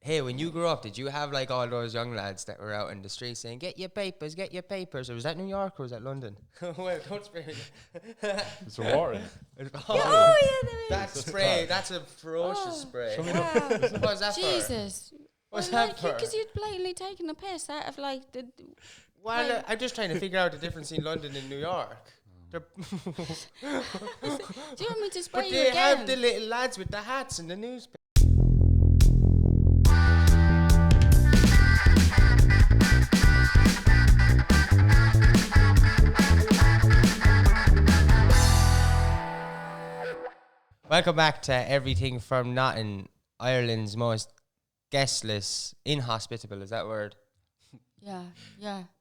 Hey, when you grew up, did you have like all those young lads that were out in the street saying, get your papers, get your papers? Or was that New York or was that London? Well, don't spray me. Is there water in it? Oh, yeah, there is. That spray, that's a ferocious spray. Wow. What was that for? Jesus. What's Well, that for? Because you'd blatantly taken the piss out of like the. Well, like- I'm just trying to figure out the difference in London and New York. Do you want me to spray But you they again? have the little lads with the hats in the newspaper. Welcome back to Everything from Notting, Ireland's most guestless, inhospitable, is that word? Yeah.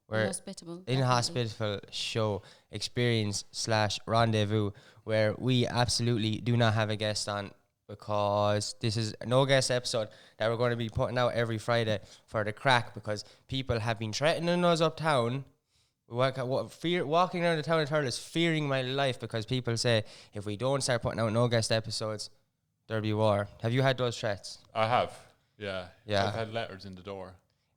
We're Inhospitable. definitely. Inhospitable show experience / rendezvous where we absolutely do not have a guest on because this is a no guest episode that we're going to be putting out every Friday for the crack because people have been threatening us uptown. Walking around the town of Thurles fearing my life because people say if we don't start putting out no guest episodes, there'll be war. Have you had those threats? I have. Yeah. Yeah. I've had letters in the door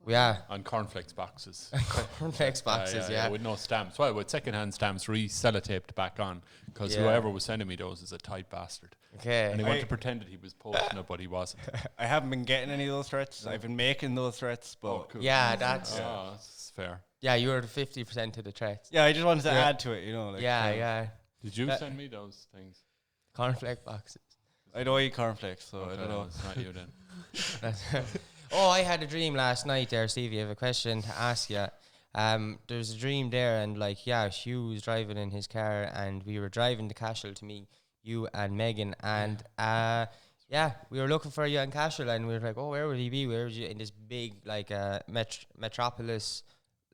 Yeah. on cornflakes boxes. Cornflakes boxes, yeah. With no stamps. Well, with second-hand stamps re-sellotaped back on because Yeah. whoever was sending me those is a tight bastard. Okay. And he wanted to pretend that he was posting it, but he wasn't. I haven't been getting any of those threats. I've been making those threats, but Oh, cool. Yeah, that's... Oh, that's fair. Yeah, you were the 50% of the threats. yeah, I just wanted to Yeah. add to it, you know. Like, Yeah. Did you That- send me those things? Cornflake boxes. I don't eat cornflakes, so Okay, I don't know. It's not you then. Oh, I had a dream last night there, Stevie. I have a question to ask you. There's a dream there, and like, yeah, Hugh was driving in his car, and we were driving to Cashel to meet you and Megan, and yeah, we were looking for you in Cashel, and we were like, oh, where would he be? Where would you in this big like metropolis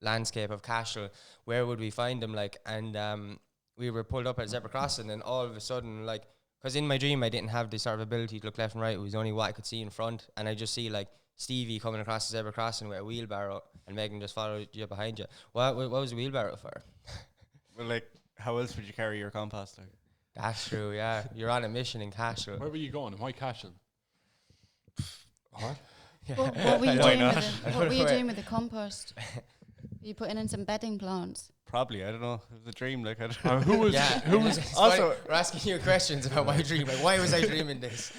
landscape of Cashel? Where would we find him? Like, and we were pulled up at zebra crossing, and all of a sudden, like, because in my dream I didn't have the sort of ability to look left and right. It was only what I could see in front, and I just see like Stevie coming across the zebra crossing with a wheelbarrow, and Megan just followed you behind you. What was the wheelbarrow for? Well, like, how else would you carry your compost? Like? That's true, yeah. You're on a mission in Cashel. Where were you going? Why Cashel? What? What were you Why doing not? with the, what were you doing with the compost? Were you putting in some bedding plants? Probably, I don't know. It was a dream, like, I don't know. Who was? Yeah, Who was? it's Also- funny, we're asking you questions about my dream. Like, why was I dreaming this?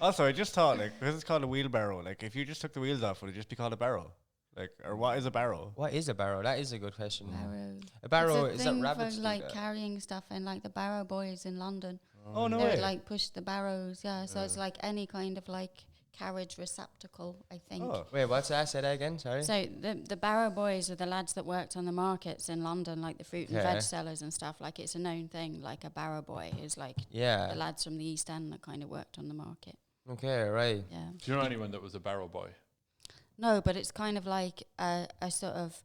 Also, I just thought, like, because it's called a wheelbarrow, like, if you just took the wheels off, would it just be called a barrow? Like, or what is a barrow? What is a barrow? That is a good question. Barrow. A barrow It's is a that thing rabbits for do like that? carrying stuff, and like the barrow boys in London. Oh, no They way. would like push the barrows, yeah. So it's like any kind of like carriage receptacle, I think. Oh, Wait, what's that? Say that again. Sorry. So the barrow boys are the lads that worked on the markets in London, like the fruit and Okay. veg sellers and stuff. Like it's a known thing. Like a barrow boy is like Yeah. the lads from the East End that kind of worked on the market. Okay. Right. Yeah. Do you know anyone that was a barrel boy? No, but it's kind of like a sort of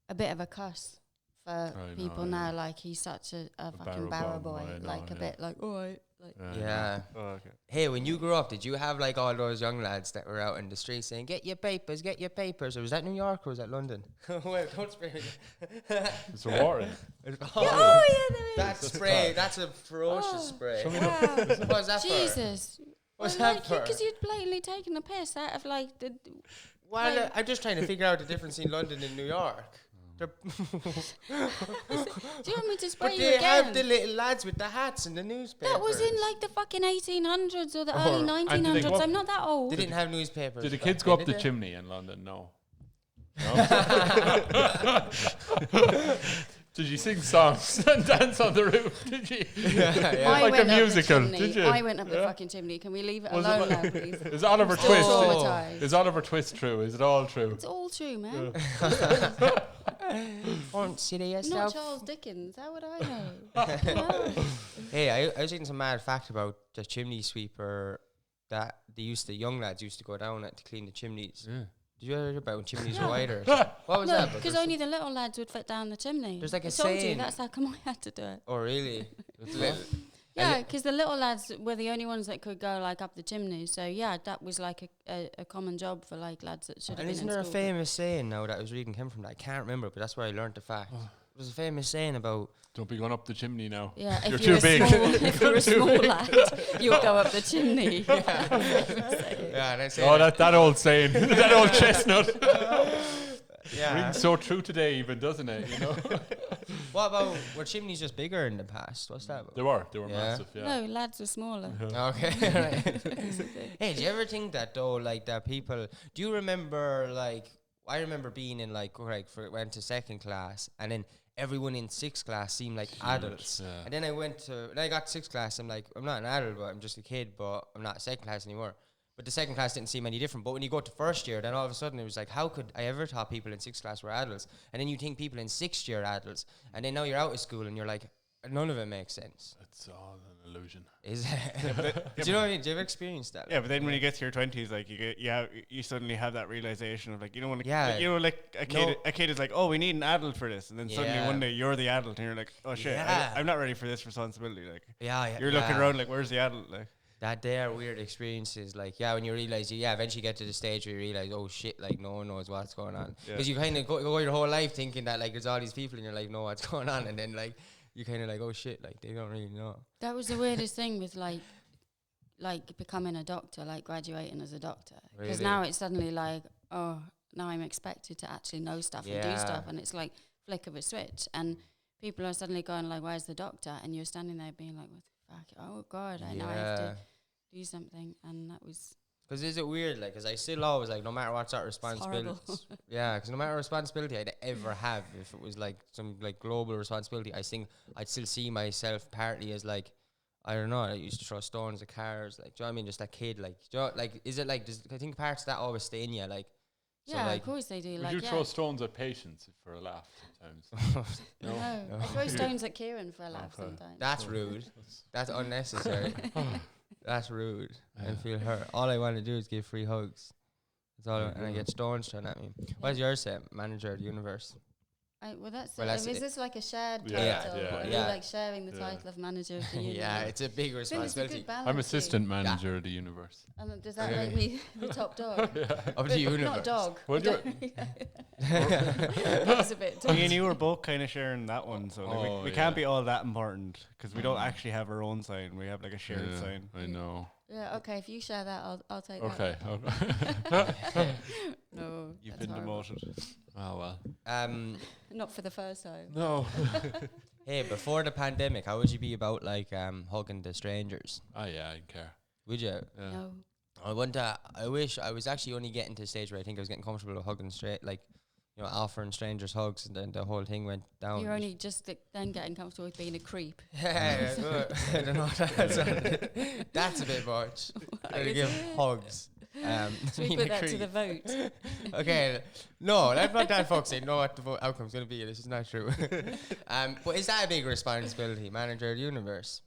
a bit of a cuss for I people know, yeah. now. Like he's such a fucking barrow barrow boy, boy. I know, Like a yeah. bit like, all right. Like, Yeah. oh, okay. Hey, when you grew up, did you have like all those young lads that were out in the street saying, get your papers, get your papers? Or was that New York or was that London? Well, don't spray me. Is there water in it? oh, yeah, there is. That spray, that's a ferocious spray. Wow. What was that for? Jesus. What's Well, that for? Because you'd blatantly taken the piss out of like the. Well, like- I'm just trying to figure out the difference in London and New York. Do you want me to spray But you they again? have the little lads with the hats in the newspapers. That was in like the fucking 1800s or the Oh, early and did they 1900s. go up- I'm not that old. They didn't have newspapers. Did the back kids then, go up did the they? chimney in London? No. Did you sing songs and dance on the roof? Did you? Yeah. I Like a went up the musical, chimney. did you? I went up the fucking chimney. Can we leave it Was it alone like- now, please? Is Oliver Still Twist? traumatised. Is Oliver Twist true? Is it all true? It's all true, man. Consider Not yourself. Charles Dickens. How would I know? No. Hey, I was reading some mad fact about the chimney sweeper that young lads used to go down at to clean the chimneys. Yeah. Did you ever hear about when chimneys Yeah. were wider? or something? What was No, that? because only the little lads would fit down the chimney. There's like a I told saying- you, that's how come I had to do it. Oh, really? Yeah, because the little lads were the only ones that could go like up the chimney. So yeah, that was like a common job for like lads that should have And been isn't in there a school. famous saying now that I was reading came from that? I can't remember, but that's where I learned the fact. there's a famous saying about Don't be going up the chimney now. Yeah, You're if you're too big. if you're a small lad, you'll go up the chimney. yeah, they say Oh, that old saying, that old chestnut. yeah. Rings so true today, even, doesn't it? You know. What about were chimneys just bigger in the past? What's that about? They were Yeah. massive. Yeah. No, lads are smaller. Okay. Hey, do you ever think that though, like that people? Do you remember like I remember being in like went to second class, and then everyone in sixth class seemed like adults, yeah. and then when I got to sixth class, I'm like, I'm not an adult, but I'm just a kid, but I'm not second class anymore. But the second class didn't seem any different. But when you go to first year, then all of a sudden it was like, how could I ever thought people in sixth class were adults? And then you think people in sixth year are adults, and then now you're out of school and you're like, none of it makes sense. It's all an illusion. Is it? Do you know what I mean? Do you ever experience that? Yeah, but then when you get to your 20s, like you suddenly have that realization of like, you know, when Yeah. like a kid is like, oh, we need an adult for this, and then suddenly Yeah. one day you're the adult and you're like, oh shit, Yeah. I'm not ready for this responsibility. Like Yeah, you're looking around like, where's the adult? Like that they are weird experiences. Like, yeah, when you realize, eventually get to the stage where you realize, oh shit, like no one knows what's going on. Yeah. Because you kind of go your whole life thinking that like there's all these people in your life know what's going on, and then like you kind of like, oh shit, like they don't really know. That was the weirdest thing with like becoming a doctor, like graduating as a doctor. Because Really? now it's suddenly like, oh, now I'm expected to actually know stuff and do Yeah. stuff, and it's like flick of a switch, and people are suddenly going like, where's the doctor? And you're standing there being like, what the fuck? Oh god, I now have to do something, and that was Because is it weird? Like, because I still always like, no matter what sort of responsibility, yeah, because no matter what responsibility I'd ever have, if it was like some like global responsibility, I think I'd still see myself partly as like, I don't know, I used to throw stones at cars, like, do you know what I mean? Just that kid, like, do you know, like, is it like, I think parts of that always stay in you, like, so yeah, like, of course they do. Would Like you yeah. throw stones at patients for a laugh sometimes? No, I throw stones at Kieran for a laugh sometimes. that's rude, that's unnecessary, that's rude, and feel hurt. All I want to do is give free hugs. That's all, and I get stones thrown at me. What's yours say? Manager of the universe. Well, that's Well, it. that's Is it. this like a shared Yeah, title? yeah, Are you yeah. like sharing the Yeah. title of manager of the universe? Yeah, it's a big I think it's a responsibility good balance. I'm too. assistant manager of the universe. And does that make me the top dog? of the universe. Not dog. Well, you're- That was a bit. me and you were both kind of sharing that one, so like, Oh, we yeah. can't be all that important because we don't actually have our own sign. We have like a shared Yeah, sign. I know. Yeah. Okay. If you share that, I'll take Okay. that. No. You've that's been horrible. demoted. Oh well. Not for the first time. No. Hey, before the pandemic, how would you be about like hugging the strangers? Oh yeah, I care. Would you? Yeah. No. I wish I was actually only getting to the stage where I think I was getting comfortable with hugging like, you know, offering strangers hugs, and then the whole thing went down. You're only just then getting comfortable with being a creep. Yeah, I don't know. That's a bit much. To give hugs. Should we being put a that to creep. the vote? Okay, no, let's not that folks say know what the vote outcome's going to be. This is not true. But is that a big responsibility, manager of the universe?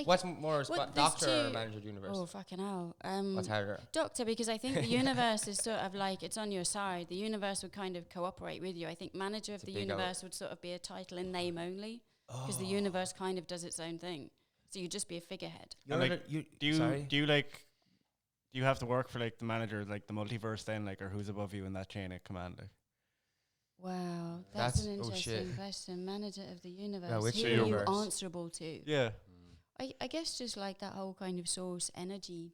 What's more, Well, there's doctor or two- manager of the universe? Oh fucking hell. What's harder? Doctor, because I think the universe is sort of like it's on your side. The universe would kind of cooperate with you. I think manager of It's a the big universe would sort of be a title in name only, because the Oh. universe kind of does its own thing. So you'd just be a figurehead. And, like, you, Do you sorry? do you have to work for like the manager, like the multiverse then, like, or who's above you in that chain of command? Like? Wow, That's- that's an oh interesting shit. question. Manager of the universe. which Who are you universe? answerable to? Yeah. I guess just like that whole kind of source energy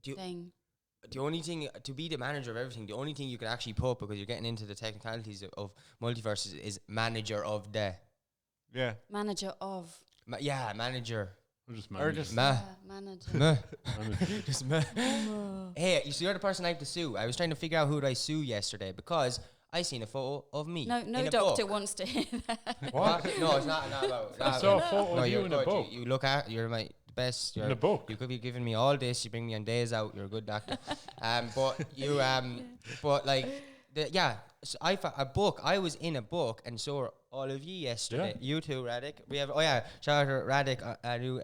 Do you- thing. The only thing to be the manager of everything, the only thing you can actually put, because you're getting into the technicalities of multiverses, is manager of the. Yeah. Manager of. Yeah, manager. Or just Or manager. just- Manager. Manager. Just Hey, you see, you're the person I have to sue. I was trying to figure out who did I sue yesterday because I seen a photo of me. No in a doctor book. wants to hear that. What? No, it's not about. I not saw a about- photo no, of you you're in a good. book. You look at. You're my best. You're In a book. You could be giving me all this. You bring me on days out. You're a good doctor. But you but like yeah. So a book. I was in a book, and so were all of you yesterday. Yeah. You too, Radic. We have. Oh yeah, shout out to Radic, a new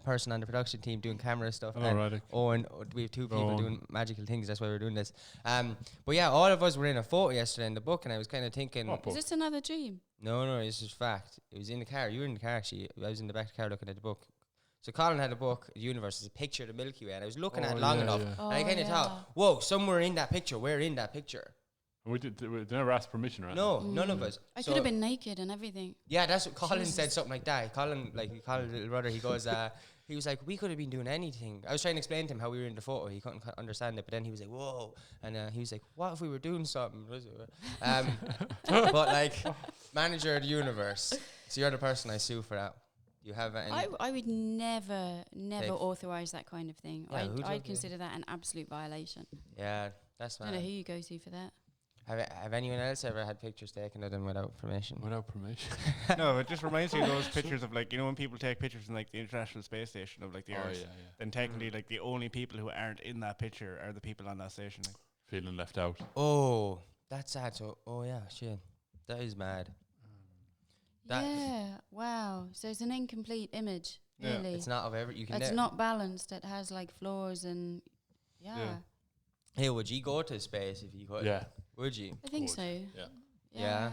person on the production team doing camera stuff. Oh, and Radic. Owen, we have two people Owen. doing magical things. That's why we're doing this. But yeah, all of us were in a photo yesterday in the book, and I was kind of thinking. What book? Is this another dream? No, this is fact. It was in the car. You were in the car, actually. I was in the back of the car looking at the book. So Colin had a book, The Universe, is a picture of the Milky Way, and I was looking at it long enough, yeah. and I kind of thought, whoa, somewhere in that picture, we're in that picture. We never asked permission or anything. No, none of us. I So- could have been naked and everything. Yeah, that's what Colin Jesus. said, something like that. Colin, like, he called his little brother, he goes, he was like, we could have been doing anything. I was trying to explain to him how we were in the photo. He couldn't understand it, but then he was like, whoa. And he was like, what if we were doing something? But, like, manager of the universe. So you're the person I sue for that. You have any... I would never Take- authorize that kind of thing. Yeah, who'd I'd you- consider that an absolute violation. Yeah, that's I don't know fine. who you go to for that. Have anyone else ever had pictures taken of them without permission? Without permission. No, it just reminds me of those pictures of like, you know, when people take pictures in like the International Space Station of like the Oh, Earth, yeah. then technically like the only people who aren't in that picture are the people on that station. Like. Feeling left out. Oh, that's sad. So, oh yeah, shit. That is mad. That- Yeah. Wow. So it's an incomplete image. Yeah. Really. It's not of every... You can It's ne- not balanced. It has like flaws and yeah. Yeah. Hey, would you go to space if you could? Yeah. Would you? I think Would. so. Yeah. Yeah.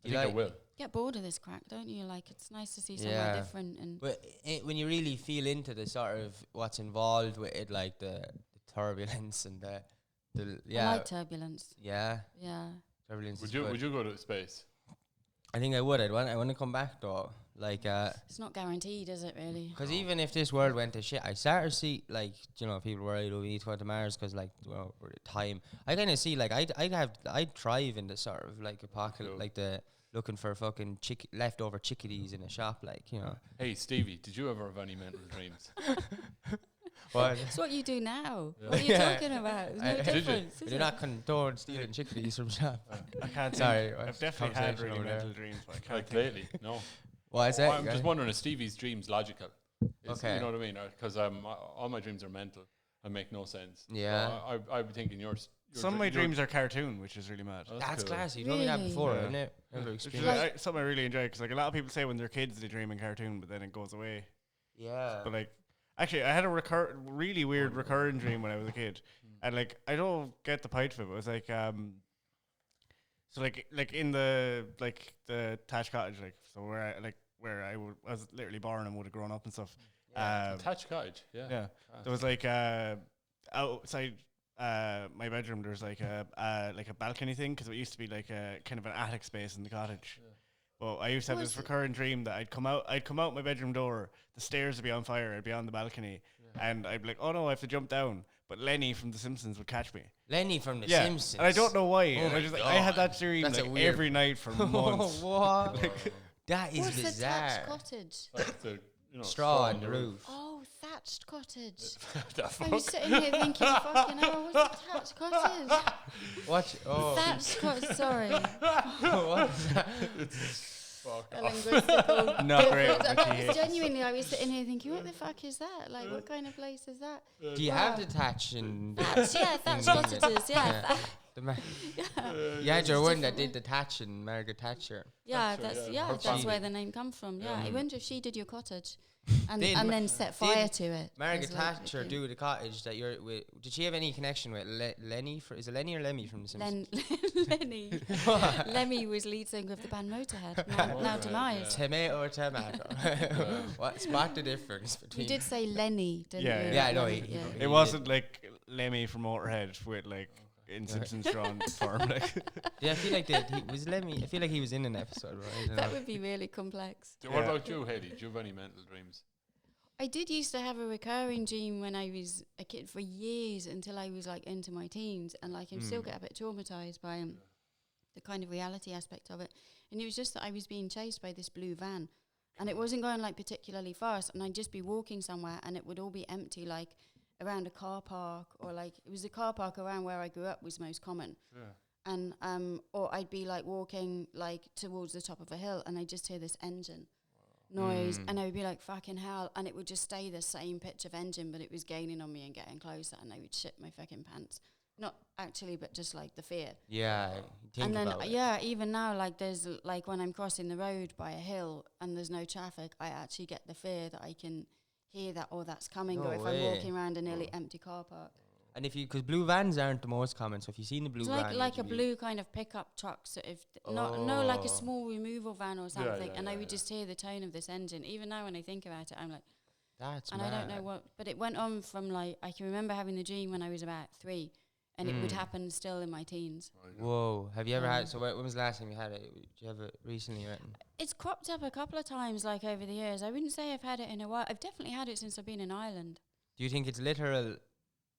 I think I will. Get bored of this crack, don't you? Like it's nice to see somewhere Yeah. different and But when you really feel into the sort of what's involved with it, like the turbulence and the I yeah, like turbulence. yeah, Yeah. turbulence. Would is you good. Would you go to space? I think I would. I want to come back though, like, It's not guaranteed, is it really? because even if this world went to shit, I start to see like, you know, people worried, oh, we need to go to Mars because like, well, we're at time. I kind of see like I'd thrive in the sort of like apocalypse, Cool. like the looking for fucking leftover chickadees in a shop, like, you know. Hey, Stevie, did you ever have any mental dreams? What? It's what you do now. Yeah. What are you Yeah. talking about? There's I- no Did you? difference. I is do it? not condone stealing chickadees from shop. I can't Sorry, think. what's I've definitely had conversation really over there? mental dreams, but I can't Like think. lately? No. Why is Oh, that? I'm just wondering if Stevie's dreams logical. Okay. You know what I mean? Because all my dreams are mental and make no sense. So Yeah. I'd be thinking yours. Some of my dreams are cartoon, which is really mad. That's cool. classy. You told me that Really? before, Yeah. isn't it? Never Which is experienced. something I really enjoy because like a lot of people say when they're kids they dream in cartoon, but then it goes away. Yeah. But like, actually, I had a really weird recurring dream when I was a kid, and like I don't get the point of it. But it was like so like in the thatched cottage, like so where I was literally born and would have grown up and stuff. Attached cottage. Yeah. Yeah, there was like outside my bedroom. There's like a balcony thing because it used to be like a kind of an attic space in the cottage. Yeah. Well, I used to have Was this it- recurring dream that I'd come out my bedroom door, the stairs would be on fire, I'd be on the balcony, and I'd be like, oh no, I have to jump down. But Lenny from The Simpsons would catch me. Lenny from The Yeah, Simpsons. and I don't know why. Oh and my I just I had that God. dream That's a like weird- every night for months. What? That is What's a bizarre. thatched cottage? Like the, Straw on the roof. Oh, thatched cottage. the I fuck? was sitting here thinking, fucking hell, what's a thatched cottage? What? Oh. Thatched cottage, sorry. What is that? Fuck A off. linguistical. Not great, But but she hates it. genuinely, I was sitting here thinking, what the fuck is that? Like, what kind of place is that? Do you have detached and Thatched, yeah, thatched cottages, yeah. the you had your one that did the thatching, Margaret Thatcher. Yeah, Thatcher, that's yeah. yeah, Her that's family. where the name comes from. Yeah, I wonder if she did your cottage, and Did and Ma- then set fire to it. Margaret as like Thatcher the- do the cottage that you're with. Did she have any connection with Lenny? Is it Lenny or Lemmy from The Simpsons? Lenny. Lemmy was lead singer of the band Motorhead. Now Right, demise. Tomato or tomato? What? Spot the difference You between. did say Lenny, didn't Yeah, you? yeah. Yeah, I know, Lenny, he- yeah. he- It wasn't like Lemmy from Motorhead with like in Simpsons drawn form. Like Yeah, I feel like that. He was Lemmy. I feel like he was in an episode, right? I don't That know. would be really complex. What Yeah. about you, Haley? Do you have any mental dreams? I did used to have a recurring dream when I was a kid for years until I was like into my teens, and like I still get a bit traumatized by the kind of reality aspect of it. And it was just that I was being chased by this blue van, and it wasn't going like particularly fast, and I'd just be walking somewhere, and it would all be empty, like around a car park, or like it was a car park around where I grew up was most common. Yeah. And or I'd be like walking like towards the top of a hill, and I'd just hear this engine noise, and I would be like, fucking hell, and it would just stay the same pitch of engine, but it was gaining on me and getting closer, and I would shit my fucking pants. Not actually, but just like the fear. Yeah. Think And then about it. yeah, even now, like there's like when I'm crossing the road by a hill and there's no traffic, I actually get the fear that I can hear that or that's coming, No or if way. I'm walking around a nearly empty car park. And if you, because blue vans aren't the most common, so if you've seen the blue It's van, like a would you be- blue kind of pickup truck, sort of no like Oh. a small removal van or something, yeah, and I yeah, would just hear the tone of this engine. Even now, when I think about it, I'm like, That's and mad. I don't know what, but it went on from like I can remember having the dream when I was about 3, and it would happen still in my teens. Whoa. Have you ever had? So when was the last time you had it? Did you have it recently? Or anything? It's cropped up a couple of times, like over the years. I wouldn't say I've had it in a while. I've definitely had it since I've been in Ireland. Do you think it's literal?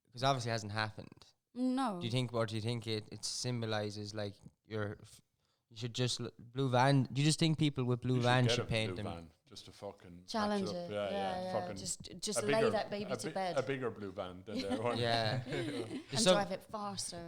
Because obviously it hasn't happened. No. Do you think, or do you think it symbolizes like you should just blue van? Do you just think people with blue vans should paint them? Van, just to fucking Challenge patch it. up. Yeah. Fucking Just a lay bigger- that baby to bed A bigger blue van than their one. Yeah. and drive it faster.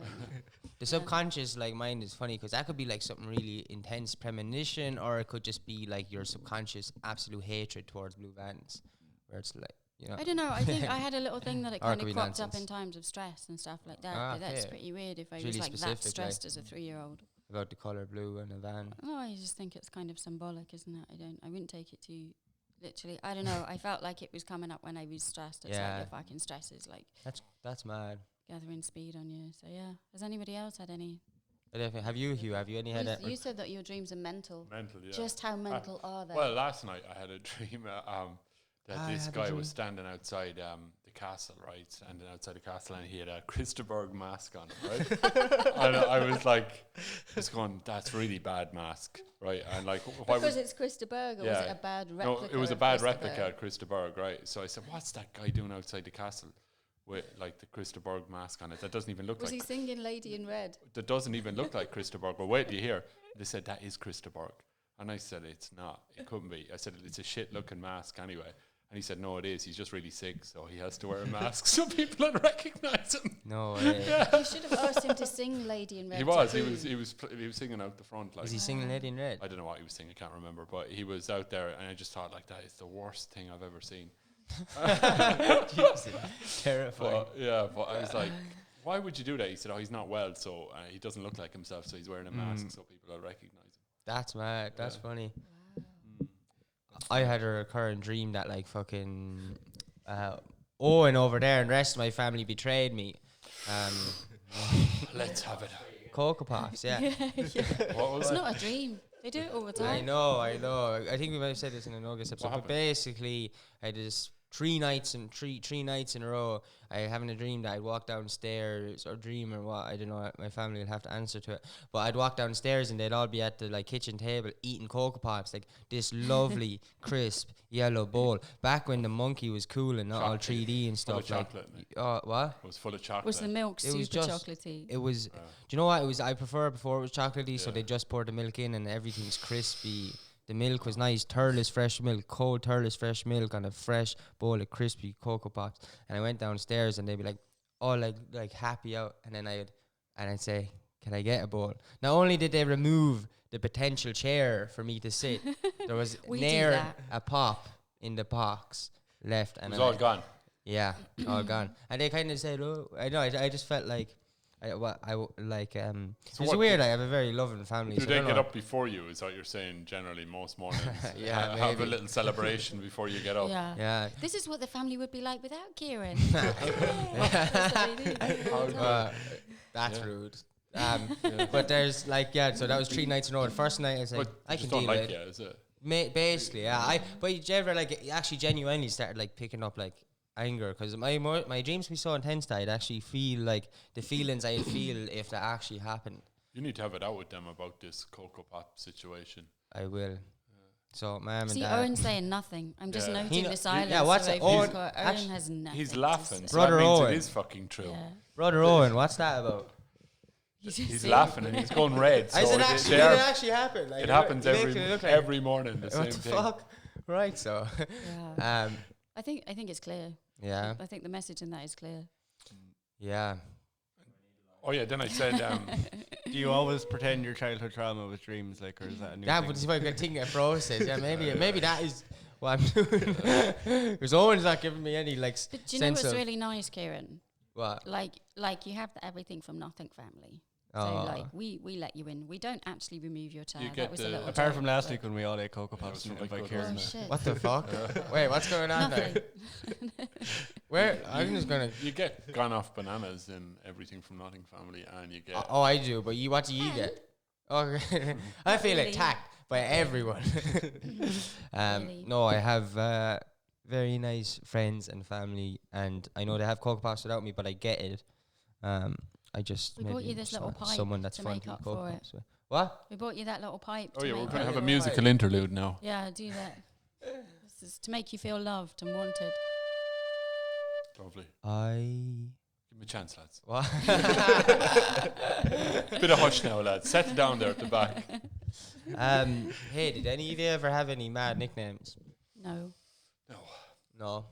The subconscious like mind is funny because that could be like something really intense premonition, or it could just be like your subconscious absolute hatred towards blue vans, where it's like, you know. I don't know. I think I had a little thing that it Or it kind could of be cropped up nonsense. in times of stress and stuff like that. Ah, But that's okay. pretty weird if I It's was really like that specific, stressed as a 3-year-old. About the color blue in a van. No, I just think it's kind of symbolic, isn't it? I wouldn't take it too literally. I don't know. I felt like it was coming up when I was stressed. It's Yeah. like your fucking stress is like That's mad. gathering speed on you. So yeah. Has anybody else had any? I definitely, have you, Hugh? Have you any had You said that your dreams are mental. Mental, yeah. Just how mental are they? Well, last night I had a dream that I this had a guy dream. was standing outside the castle, right? Standing outside the castle, and he had a Christaberg mask on, right? And I was like, just going, that's really bad mask, right? And like, why because would it's Krista Berg, or was Yeah. it a bad replica? no? It was a of bad Krista replica Berg? at Christaberg, right? So I said, what's that guy doing outside the castle with like the Christaberg mask on it? That doesn't even look Was like. he singing Lady in Red? That doesn't even look like Christaberg. But wait, do you hear? They said that is Christaberg, and I said it's not. It couldn't be. I said it's a shit-looking mask anyway. And he said, no, it is. He's just really sick, so he has to wear a mask so people don't recognize him. No way. You should have asked him to sing Lady in Red. He was. too. He was singing out the front. Like, Is he singing Lady in Red? I don't know what he was singing. I can't remember. But he was out there, and I just thought, like, that is the worst thing I've ever seen. Terrifying. But I was like, why would you do that? He said, oh, he's not well, so he doesn't look like himself, so he's wearing a mask so people will recognize him. That's mad. That's Yeah. funny. I had a recurring dream that like fucking Owen over there and the rest of my family betrayed me. Let's have it. Cocoa Pops, yeah. What was It's it? not a dream. They do it all the I time. know. I think we might have said this in an August episode, but happened? basically I had this three nights in a row. I having a dream that I'd walk downstairs or dream or what, I don't know, my family will have to answer to it. But I'd walk downstairs and they'd all be at the like kitchen table eating Cocoa Pops, like this lovely, crisp yellow bowl. Back when the monkey was cool and not all Chocolate. 3D and Full of stuff like chocolate in it. what? It was full of chocolate. Was the milk It was super just- chocolatey? It was. Do you know what it was? I prefer before it was chocolatey, so Yeah. they just poured the milk in and everything's crispy. The milk was nice, Turles fresh milk, cold Turles fresh milk on a fresh bowl of crispy Cocoa Pops. And I went downstairs and they'd be like, all like happy out, and then I'd say, can I get a bowl? Not only did they remove the potential chair for me to sit, there was We do near that. a pop in the box left, It and was I all went, gone. yeah, all gone. And they kind of said, "Oh, I know." I just felt like, it was what weird. I have a very loving family. Do so I they don't get know. up before you? Is what you're saying? Generally, most mornings. Yeah, have a maybe. little celebration before you get up. Yeah. Yeah. This is what the family would be like without Kieran. That's Yeah. rude. But there's like so that was 3 nights in a row. The first night I was like, But I you can just don't deal like with it, it. is it? Basically, yeah. But you ever like actually genuinely started like picking up like anger because my dreams be so intense that I'd actually feel like the feelings I'd feel if that actually happened. You need to have it out with them about this Cocoa Pop situation. I will. So, mom and See, dad. Owen's saying nothing. I'm just Yeah. noting He- the silence. yeah, what's so it? if Owen- you've got- Owen actu- has nothing. He's to laughing, say. so Brother that means Owen. it is fucking true. Yeah. Brother Owen, what's that about? He's laughing and he's going red. So I said they- actually, they did are- it actually happen? Like, it happens you make it look like- every morning. The same What the thing. fuck? Right, so. Yeah. um, I think it's clear. yeah, I think the message in that is clear. yeah. Oh yeah. Then I said, Do you always pretend your childhood trauma with dreams, like, or is that a new That thing? was like a thing a process. Yeah, maybe that is what I'm doing. Because Owen's not giving me any like But do you know sense what's of really nice, Kieran? what. Like you have the everything from nothing family. So Oh. like we let you in. We don't actually remove your child. get That was a the- little Apart joke, from last but- week when we all ate Cocoa Yeah, it Pops was and from by Cocoa Kieran. Oh shit. What the fuck? Wait, what's going on Nothing. there? Where I'm just gonna. you get gone off bananas in everything from Notting Family, and you get Oh, I do. But what do you get? Okay, I feel really. attacked by everyone. Really? No, I have very nice friends and family, and I know they have Cocoa Pops without me, but I get it. I just We bought maybe you this just little want pipe someone that's to fun make to up cope for with, it. so. What? We bought you that little pipe. Oh to yeah, make we're gonna up have a for it. musical interlude now. Yeah, do that. This is to make you feel loved and wanted. Lovely. I. Give me a chance, lads. What? Bit of hush now, lads. Settle down there at the back. Hey, did any of you ever have any mad nicknames? No. No.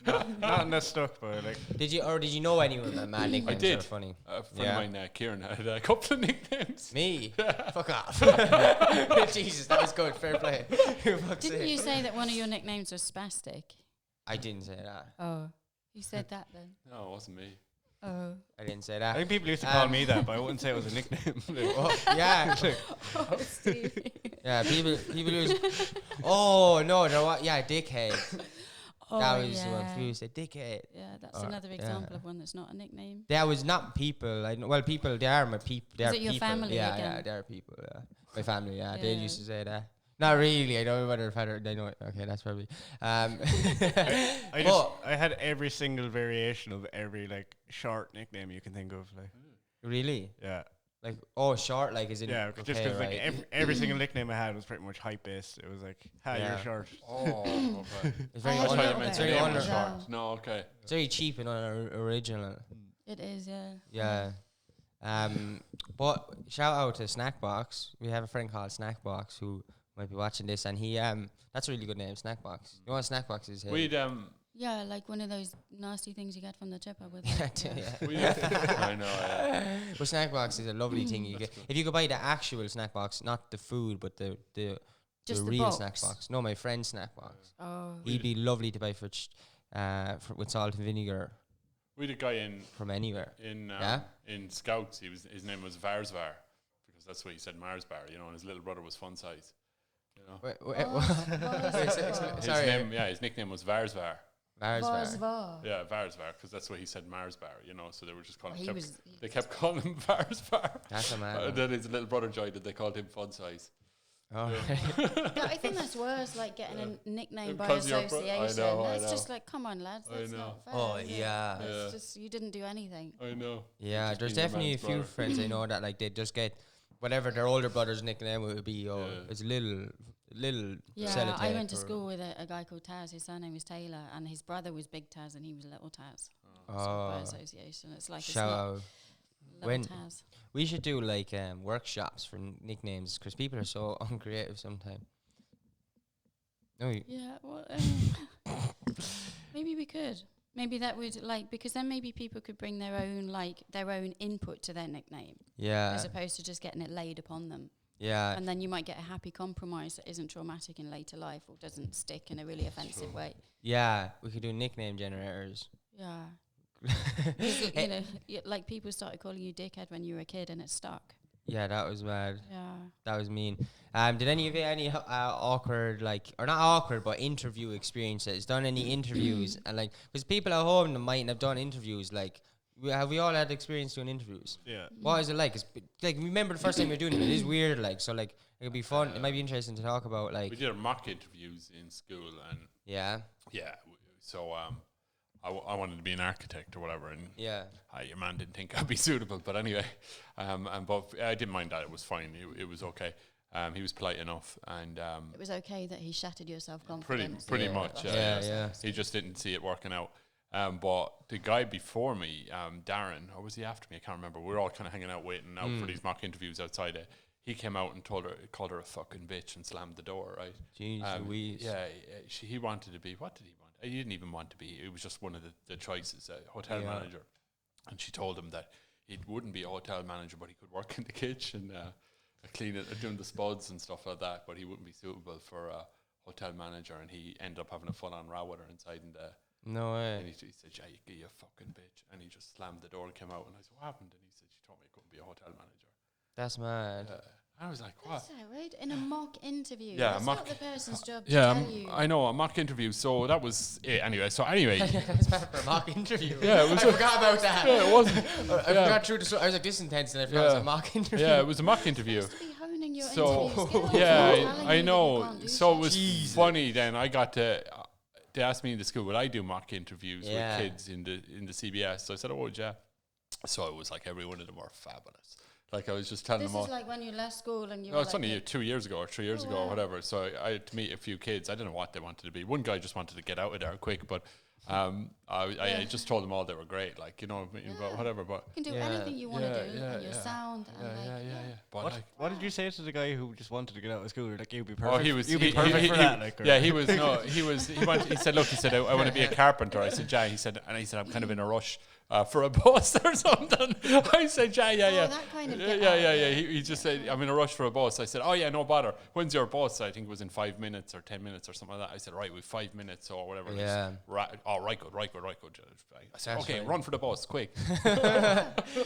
Not in that stuck, but like Did you know anyone with mad nicknames? did. That are funny. A friend Yeah. of mine, Kieran, had a couple of nicknames. Me? Fuck off. Jesus, that was good. Fair play. Didn't you say that one of your nicknames was spastic? I didn't say that. Oh. Who said that then? No, it wasn't me. Oh. I didn't say I that. think people used to call me that, but I wouldn't say it was a nickname. Oh, yeah. Oh, Stevie. Yeah, people use. Oh, no, they're what? Yeah, dickhead. Oh, That was yeah. what people said, dickhead. Yeah, that's Or- another yeah. example of one that's not a nickname. That was not people. Well, people, they are my people. They Is are it your people. family Yeah, again? yeah, they are people. Yeah. My family, yeah. They Yeah. used to say that. Not really. I don't know whether they know it. Okay, that's probably. I had every single variation of every like short nickname you can think of. Like, Really? yeah, Like, just okay, because like right. every single nickname I had was pretty much hype based. It was like, "Ha, Yeah. you're short." Oh, okay. It's very, Oh, I thought you little meant it's bit. very, the name under, was Yeah. short. No, okay. it's very cheap and original. It is, yeah. Yeah. But shout out to Snackbox. We have a friend called Snackbox who might be watching this, and he that's a really good name, Snackbox. You know what Snackbox is? We'd Yeah, like one of those nasty things you get from the chipper with Yeah, it. Yeah. I know. Yeah. Well, Snackbox is a lovely thing. You get if you could buy the actual Snackbox, not the food, but the Just the real box. Snackbox. No, my friend's Snackbox. Oh. He'd be lovely to buy with salt and vinegar We had a guy from anywhere. in Scouts. His name was Varsvar because that's what he said, Mars Bar. You know, and his little brother was Fun Size. You know. Wait, What was His sorry, his nickname was Varsvar. Varsvar. Yeah, Varsvar, because that's what he said, Mars Bar. You know, so they were just calling. He was. They kept calling him Varsvar. That's a man. And then his little brother joined, and they called him Fun Size. Oh, I think that's worse, like getting a nickname by Because you're association. I That's know. just like, come on, lads. I That's know. not fair. Oh, is it? yeah. Yeah. It's just, you didn't do anything. I know. yeah. Just There's being your definitely a man's few brother. friends I know that like they just get whatever their older brother's nickname would be. Oh, Yeah. it's little Yeah, sellotape I went to or- school with a guy called Taz. His surname was Taylor, and his brother was Big Taz, and he was Little Taz. So by Oh, association, it's like shout it's not out. Little When- Taz. We should do like workshops for nicknames because people are so uncreative sometimes. No, Yeah, well, maybe we could. Maybe that would like because then maybe people could bring their own input to their nickname yeah, as opposed to just getting it laid upon them. yeah, And then you might get a happy compromise that isn't traumatic in later life or doesn't stick in a really offensive way. yeah. We could do nickname generators. Yeah. 'Cause, you know, like people started calling you dickhead when you were a kid and it stuck. Yeah, that was bad. Yeah. That was mean. Did any of you any awkward or not awkward but interview experiences? Done any interviews and like because people at home mightn't have done interviews. Like, have we all had experience doing interviews? Yeah, What is it like? Like remember the first time you're doing it? It is weird. Like so, like it could be fun. It might be interesting to talk about. We Like, did our mock interviews in school, and yeah, so I wanted to be an architect or whatever, and yeah, your man didn't think I'd be suitable, but anyway, but I didn't mind that. It was fine. It was okay. He was polite enough, and It was okay that he shattered your self pretty confidence. pretty much. yeah. He just didn't see it working out. But the guy before me, Darren, or was he after me? I can't remember. We were all kind of hanging out, waiting out for these mock interviews outside it. He came out and called her a fucking bitch and slammed the door, right? Jeez Louise. Yeah, he wanted to be, what did he want? He didn't even want to be, it was just one of the choices, hotel Yeah. manager. And she told him that he wouldn't be a hotel manager, but he could work in the kitchen, cleaning, doing the spuds and stuff like that, but he wouldn't be suitable for a hotel manager. And he ended up having a full-on row with her inside in the... No way. And he said, "Yeah, you fucking bitch." And he just slammed the door and came out. And I said, "What happened?" And he said, "She told me I couldn't be a hotel manager." That's mad. I was like, "What?" That's that, right? In a mock interview. Yeah, That's mock- not the person's job to Yeah, tell you. I know, a mock interview. So that was it. Anyway, That's bad for a mock interview. Yeah, it was I forgot about that. yeah, it wasn't. I forgot through the. I was like this intense, and I forgot it was a mock interview. Yeah, it was a mock interview. Supposed to be honing your So interview skills. yeah, I'm telling I you that you know. can't do So it shit. was funny. Then I got to. They asked me in the school, would I do mock interviews Yeah. with kids in the CBS? So I said, "Oh, yeah." So it was like every one of them were fabulous. Like I was just telling This them all. is like when you left school and you No, were it's like, only 2 years ago or 3 years Oh, ago or wow. whatever. So I had to meet a few kids. I don't know what they wanted to be. One guy just wanted to get out of there quick, but I just told them all they were great. Like, you know, but whatever. But you can do Yeah. anything you want to do, yeah, and your yeah. sound, and yeah. But What, like, what did you say to the guy who just wanted to get out of school? Like, you'd be oh, perfect. he was. You'd be he- perfect he- for he- that. Like, or- yeah, he was. No, he was. He said, look, he said, I want to be a carpenter. I said, Jay. He said, I'm kind of in a rush. For a bus or something. I said, yeah. Oh, that kind of get Yeah. out, He just said, I'm in a rush for a bus. I said, oh yeah, no bother. When's your bus? I think it was in 5 minutes or 10 minutes or something like that. I said, right, we've 5 minutes or whatever. it is. Yeah. Right, good. I said, That's okay, right. run for the bus, quick.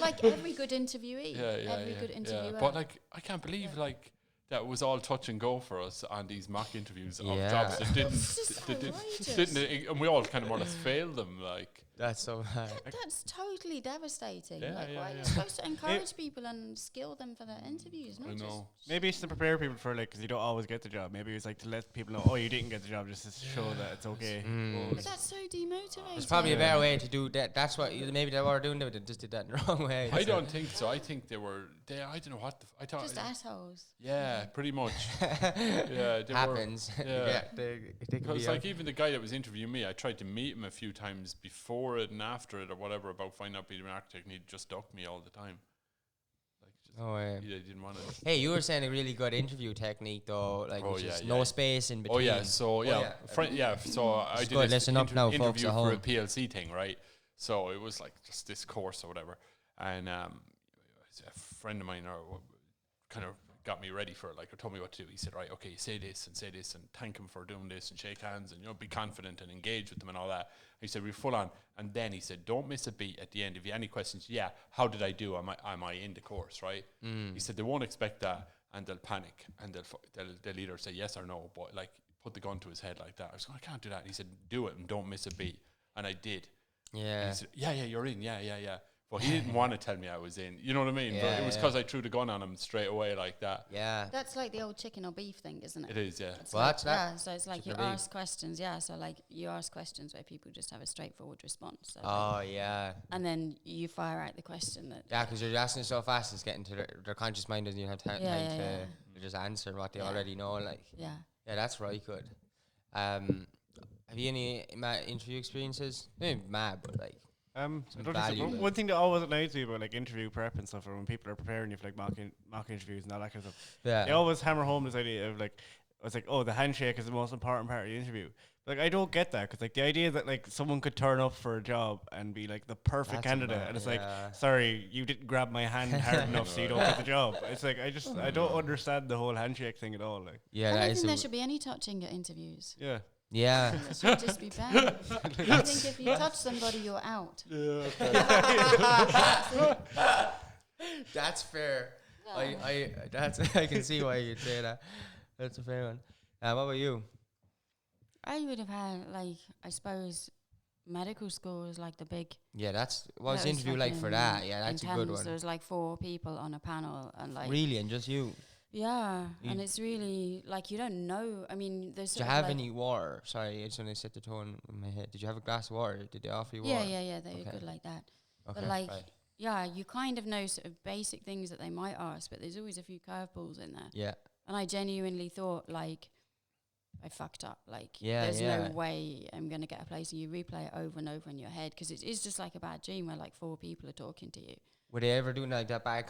like every good interviewee, every good interviewer. But like, I can't believe like that was all touch and go for us on these mock interviews of Yeah. jobs that It's just outrageous. and we all kind of more or less failed them. Like, That's so hard. That's totally devastating. Yeah, like, yeah, why are yeah. you supposed to encourage people and skill them for their interviews? Not I just know. Maybe it's to prepare people for, like, because you don't always get the job. Maybe it's like to let people know, oh, you didn't get the job, just to show that it's okay. But that's so demotivating. There's probably a better way to do that. That's what maybe they were doing. They just did that in the wrong way. I don't think so. I think they I don't know what I thought. Just assholes. Yeah, pretty much. Yeah, they happens. Were, yeah. they can Because be like even the guy that was interviewing me, I tried to meet him a few times before it and after it or whatever about finding out being an architect, and he'd just duck me all the time. Like, just, Oh, yeah. he didn't want to. Hey, you were saying a really good interview technique though, like Oh, which yeah, is yeah. no space in between. Oh yeah, so yeah, so I Just did go this listen up now, folks interview at for a home. PLC thing, right? So it was like just this course or whatever, and a friend of mine kind of got me ready for it. Like, or told me what to do. He said, right, okay, say this, and thank him for doing this, and shake hands, and be confident and engage with them and all that. He said, we're full on, and then he said, don't miss a beat at the end. If you have any questions, how did I do? Am I in the course, right? He said they won't expect that, and they'll panic, and they'll either say yes or no, but like put the gun to his head like that. I was going, I can't do that. And he said, do it and don't miss a beat, and I did. Yeah. He said, yeah, you're in, yeah. But he didn't want to tell me I was in. You know what I mean? But Yeah, it was because I threw the gun on him straight away like that. Yeah. That's like the old chicken or beef thing, isn't it? It is, yeah. It's Well, like, that's that. yeah, so it's like you Chicken or beef. ask questions, so like you ask questions where people just have a straightforward response. So Oh yeah. and then you fire out the question that Yeah, because you're asking so fast, it's getting to their conscious mind doesn't even have time to just answer what they Yeah. already know. Like, yeah. yeah, that's right. Good. Have you any interview experiences? Maybe mad, but like, I don't think so. valuable. One thing that always annoys me about like interview prep and stuff, or when people are preparing you for like mock interviews and all that kind of stuff, they yeah, always hammer home this idea of like, it's like, oh, the handshake is the most important part of the interview. Like, I don't get that, because like the idea that like someone could turn up for a job and be like the perfect That's candidate, about- and it's yeah. like, sorry, you didn't grab my hand hard enough, so you don't get the job. It's like I don't understand the whole handshake thing at all. Like, yeah, I that don't is think there a, should be any touching at interviews. yeah. yeah. It should just be banned. I think if you touch somebody, you're out. That's fair. I can see why you'd say that. That's a fair one. What about you? I would have had like, I suppose, medical school was like the big. Yeah, that's what was that the interview like for fucking that? Yeah, that's a good intense. one. There was like 4 people on a panel, and like Really, and just you. yeah, You- and it's really like you don't know. I mean, there's Did you sort of have like any water? Sorry, it's when I set the tone in my head. Did you have a glass of water? Did they offer you yeah, water? yeah, they Okay. were good like that. Okay, But like, right. yeah, you kind of know sort of basic things that they might ask, but there's always a few curveballs in there. Yeah, And I genuinely thought like, I fucked up. Like, Yeah, there's yeah. no way I'm gonna get a place. And you replay it over and over in your head because it is just like a bad dream where like 4 people are talking to you. were they ever doing like that bad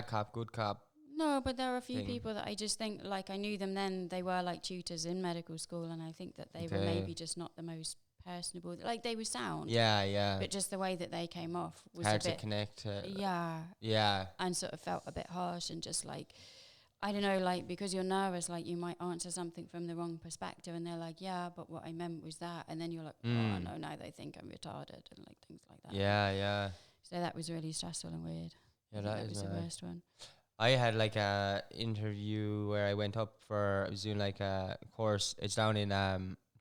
cop, good cop? No, but there are a few Thing. people that I just think like I knew them then. They were like tutors in medical school, and I think that they were Okay. maybe just not the most personable. Like they were sound, Yeah, yeah. but just the way that they came off was Hard a to bit, connect to. yeah, Yeah, and sort of felt a bit harsh and just like, I don't know, like because you're nervous, like you might answer something from the wrong perspective, and they're like, yeah, but what I meant was that, and then you're like, oh Mm. no, now they think I'm retarded and like things like that. yeah. So that was really stressful and weird. Yeah, I think that was is the mad. worst one. I had like a interview where I went up for, I was doing like a course. It's down in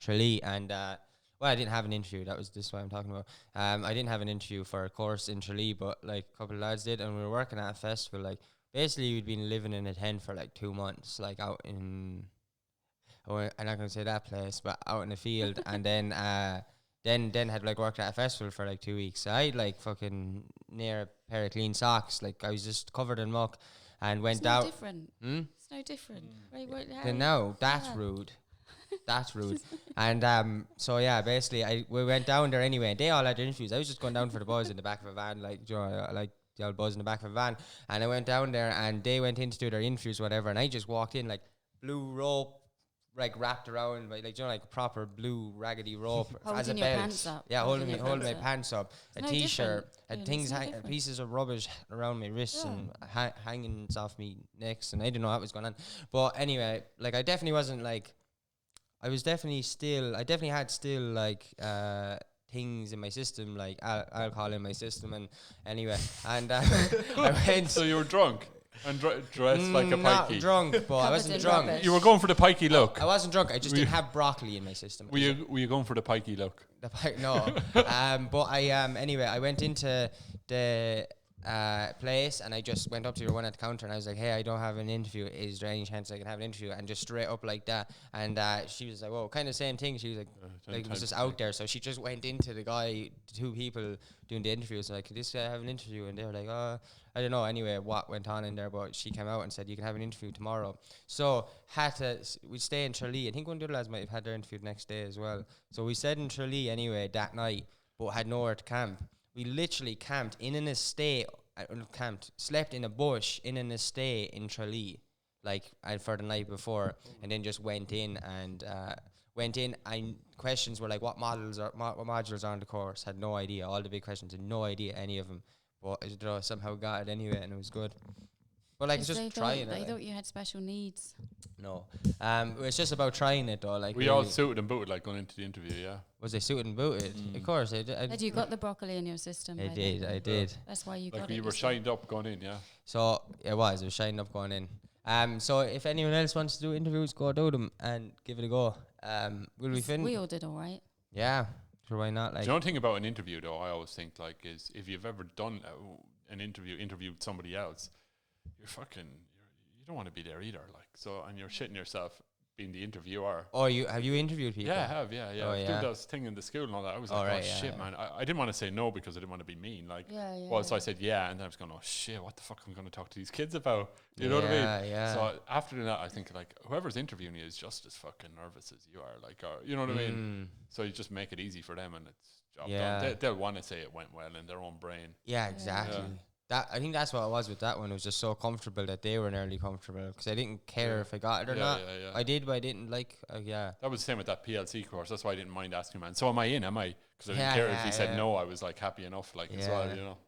Tralee, and well, I didn't have an interview. This is what I'm talking about. I didn't have an interview for a course in Tralee, but like a couple of lads did, and we were working at a festival. Like basically, we'd been living in a tent for like 2 months, like out in. I'm not gonna say that place, but out in the field, and then then had like worked at a festival for like 2 weeks. I had like fucking near a pair of clean socks. Like I was just covered in muck, and went It's no out. different. It's no different. Right, Then no, that's Yeah. rude. That's rude. And so yeah, basically we went down there anyway, and they all had their interviews. I was just going down for the buzz in the back of a van, like you know, like the old buzz in the back of a van. And I went down there, and they went in to do their interviews, whatever. And I just walked in like blue rope, like wrapped around, like you know, like proper blue raggedy rope as a Holding your belt. pants up. Yeah, holding your my pants up. It's A no t-shirt, different. had Yeah, things, it's no different. pieces of rubbish around my wrists Yeah. and hangings off me necks, and I didn't know what was going on. But anyway, like I definitely wasn't like. I definitely had still like things in my system, like alcohol in my system, and anyway, and I went. So you were drunk and dressed like a Not pikey. drunk, but I Covered wasn't in drunk. rubbish. You were going for the pikey look. I wasn't drunk. I just Were you- didn't have broccoli in my system. Were you going for the pikey look? No. But I anyway, I went into the place, and I just went up to the one at the counter, and I was like, hey, I don't have an interview. Is there any chance I can have an interview? And just straight up like that. And she was like, well, kind of same thing. She was like it was just out there. So she just went into the guy, the two people doing the interviews, like, could this guy have an interview? And they were like, oh, I don't know. Anyway, what went on in there, but she came out and said, you can have an interview tomorrow. So we stay in Tralee. I think one of the other lads might have had their interview the next day as well. So we stayed in Tralee anyway that night, but had nowhere to camp. We literally camped in an estate, slept in a bush in an estate in Tralee, like for the night before, and then just went in. And questions were like, what modules are on the course? Had no idea. All the big questions, had no idea any of them. But I don't know, somehow got it anyway, and it was good. But like, it's They just trying They it. thought you had special needs. No, it was just about trying it though. Like, We all suited and booted like going into the interview, yeah. was they suited and booted? Of course, I did. Had you got the broccoli in your system? I by did. then? I did. That's why you Like got it. you were see. shined up going in, yeah. So it was shining up going in. So if anyone else wants to do interviews, go do them and give it a go. Will we fin? We all did all right. Yeah, sure, why not? Like, The only thing about an interview, though, I always think like is if you've ever done an interviewed somebody else, you don't want to be there either. Like so, and you're shitting yourself being the interviewer. oh, have you interviewed people? Yeah, I have, yeah. Oh, I yeah. did this thing in the school and all that. I was Oh, like, right, oh yeah, shit, yeah. man. I didn't want to say no because I didn't want to be mean. Like, Yeah, yeah. well, so I said yeah, and then I was going, oh shit, what the fuck am I going to talk to these kids about? You know what I mean? Yeah. So after doing that, I think like whoever's interviewing you is just as fucking nervous as you are. Like, you know what I mean? So you just make it easy for them, and it's job Yeah. done. They'll want to say it went well in their own brain. Yeah, exactly. Yeah. I think that's what it was with that one. It was just so comfortable that they were nearly comfortable because I didn't care if I got it or Yeah, not. yeah, yeah. I did, but I didn't like. Yeah. That was the same with that PLC course. That's why I didn't mind asking, man. So am I in? Am I? Because I didn't Yeah, care if yeah, he said yeah. no. I was like happy enough, like as well, Yeah. you know.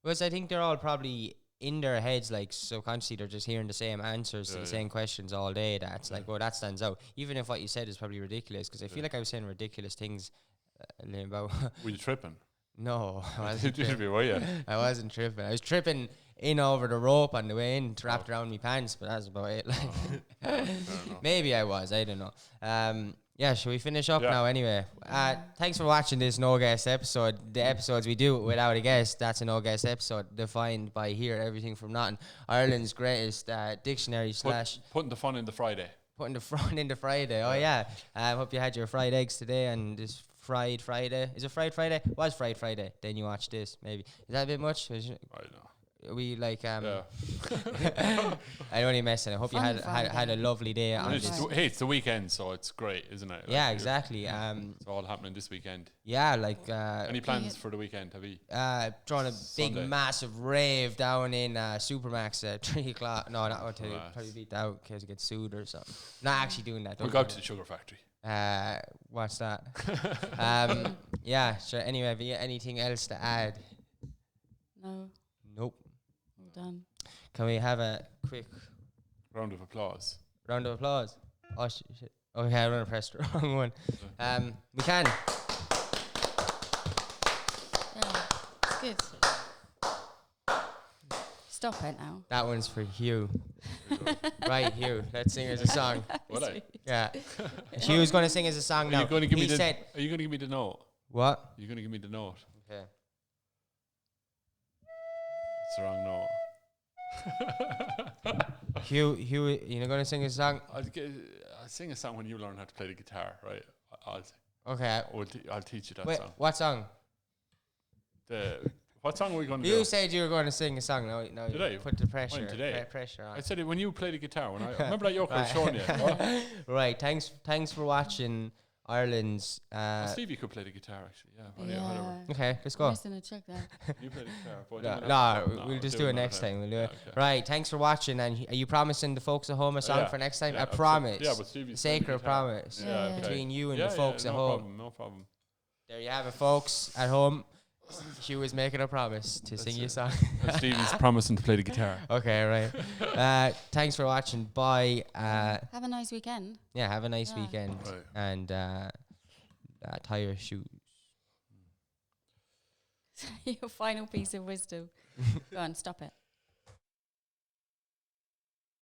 Because I think they're all probably in their heads, like subconsciously, they're just hearing the same answers to Yeah, the yeah. same questions all day. That's like, well, that stands out. Even if what you said is probably ridiculous, because I feel like I was saying ridiculous things about. Were you tripping? No, I wasn't. Did you, were you? I wasn't tripping. I was tripping in over the rope on the way in, wrapped around my pants, but that's about it. Like, Fair enough. maybe I was. I don't know. Yeah, should we finish up Yeah. now anyway? Thanks for watching this no guest episode. The episodes we do without a guest, that's a no guest episode defined by here, everything from nothing. Ireland's greatest dictionary slash Putting the fun in the Friday. putting the front into Friday. Oh yeah. Hope you had your fried eggs today and this fried Friday. Is it fried Friday? Was fried Friday. Then you watch this maybe. Is that a bit much? I know. We like Yeah. I only messing. I hope you Fun had a lovely day on Fun It's, this. Friday. hey, it's the weekend, so it's great, isn't it? Yeah, Like, exactly. It's all happening this weekend. Yeah, like Any plans for the weekend? Have you? throwing a big Sunday. massive rave down in Supermax at 3 o'clock. No, not until Right. probably beat out because get sued or something. Not actually doing that. We'll don't go do to the sugar factory. that. What's that? Yeah, sure. Anyway, have you got anything else to add? No, Nope. all done. Can we have a quick Round of applause. round of applause? Oh, shit. Okay, I'm going to press the wrong one. We can. Yeah, it's good. Stop it now. That one's for Hugh. Right, Hugh. Let's sing us a song. Will I? Yeah. Hugh's going to sing us a song Are now. you going to give me He the? said, Are you going to give me the note? what? Are you going to give me the note? Okay. It's the wrong note. Hugh, you're going to sing a song? I'll sing a song when you learn how to play the guitar, right? I'll sing. Okay. I'll teach you that Wait, song. what song? What song are we going to You do? said you were going to sing a song. No, Did you I? put the pressure. today? Pressure on. I said it when you play the guitar. When I remember that yoke I was showing you. What? Right. Thanks for watching Ireland's. Stevie could play the guitar actually. Yeah. Yeah. Whatever. Okay, let's I'm go. missing a trick there. You play the guitar. But No, you might have to- we'll just do do it another next time. We'll do it. Okay. Right. Thanks for watching. And are you promising the folks at home a song Yeah. for next time? Yeah, I absolutely. promise. Yeah, but Stevie's Sacred playing the guitar. promise. Yeah, okay. Between you and Yeah, the folks yeah, at no home. Problem, no problem. There you have it, folks at home. Hugh is making a promise to sing you a it. song. And Stevie's promising to play the guitar. Okay, right. Thanks for watching. Bye. Have a nice weekend. Yeah, have a nice Yeah. weekend. Right. And tie your shoes. Your final piece of wisdom. Go on, stop it.